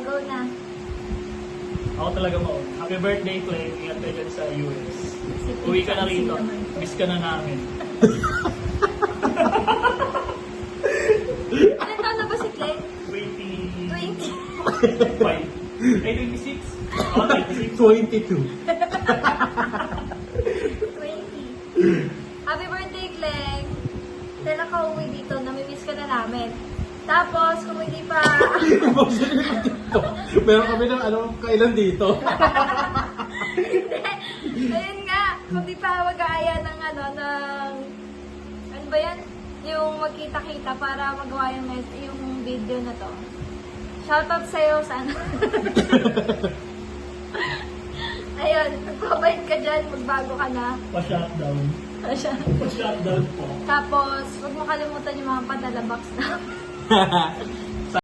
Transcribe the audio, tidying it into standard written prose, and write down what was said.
go na. Ako talaga mo. Happy birthday, Clay. Ingat ka dyan sa US. Uwi ka na Fancy rito. naman. Miss ka na namin. Ilan taon na ba si Clay? 25. 20. Ay, 26? Oo, 26. 22. 20. Happy birthday, Clay. Kailan ka uwi dito? Namimiss ka na namin. Tapos, kung hindi pa... Meron kami ng kailan dito. Ayun nga, kung di pa mag-aaya ng ano ba yan? Yung magkita-kita para magawa yung video na to. Shoutout sa'yo, sana. Ayun, magpabait ka dyan, magbago ka na. Pa-shutdown. Asya. Pa-shutdown po. Tapos, huwag mo kalimutan yung mga padala box na.